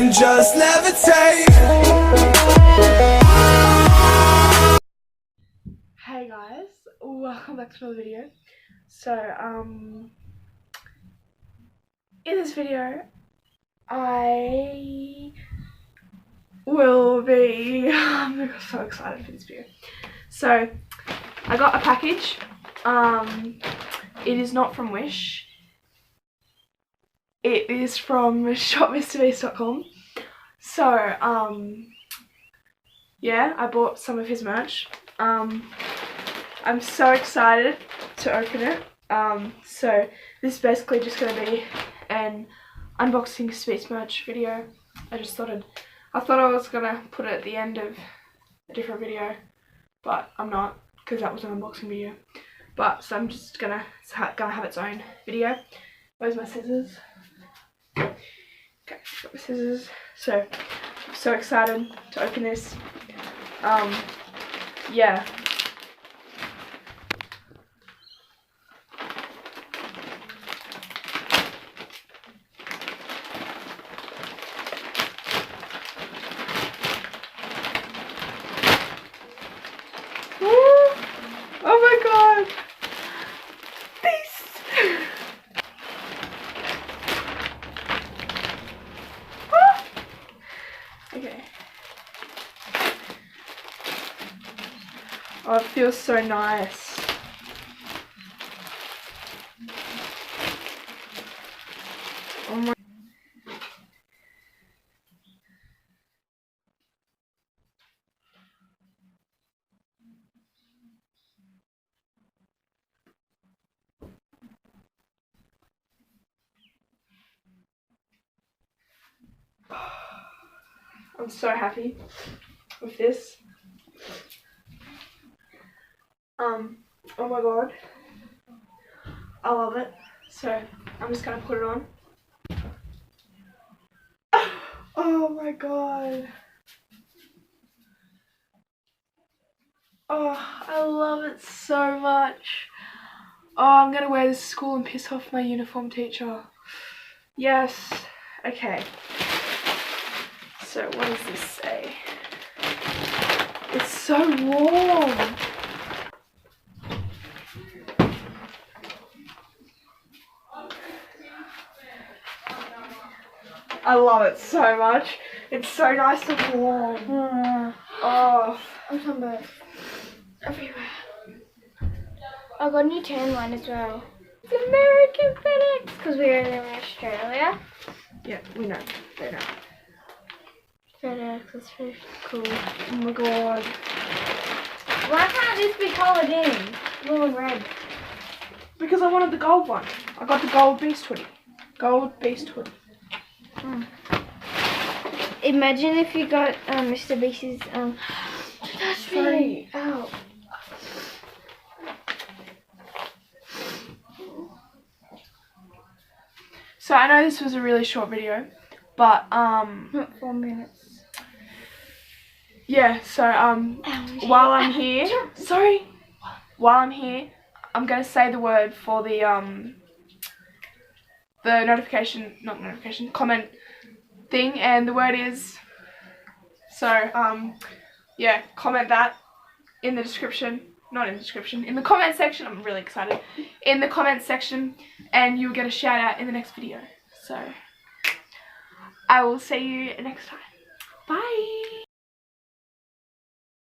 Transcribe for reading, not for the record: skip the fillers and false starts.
and just levitate. Hey guys, welcome back to another video. So, in this video, I will be, I'm so excited for this video. So, I got a package. It is not from Wish. It is from shopmrbeast.com. So, yeah, I bought some of his merch. I'm so excited to open it. So this is basically just going to be an unboxing Speech merch video. I thought I was going to put it at the end of a different video, but I'm not, because that was an unboxing video. But so I'm just gonna have its own video. Where's my scissors? Okay, got my scissors. So I'm so excited to open this. Yeah. Oh my god! Beast! Okay. Oh, it feels so nice. Oh my. I'm so happy with this. Oh my god. I love it. So I'm just gonna put it on. Oh my god. Oh, I love it so much. Oh, I'm gonna wear this to school and piss off my uniform teacher. Yes. Okay. So what does this say? It's so warm. I love it so much. It's so nice and warm. Oh, I'm sunburned everywhere. I got a new tan one as well. It's American FedEx because we're in Australia. yeah, we know. They know. FedEx, that's very cool. Oh my god. Why can't this be coloured in? Blue and red. Because I wanted the gold one. I got the gold Beast hoodie. Gold Beast hoodie. Imagine if you got Mr. Beast's that's really Ow. So I know this was a really short video, but not 4 minutes. yeah, so while I'm here, I'm gonna say the word for the comment thing, and the word is, so yeah, comment that in the description, in the comment section. I'm really excited. In the comment section, and you'll get a shout out in the next video. So I will see you next time.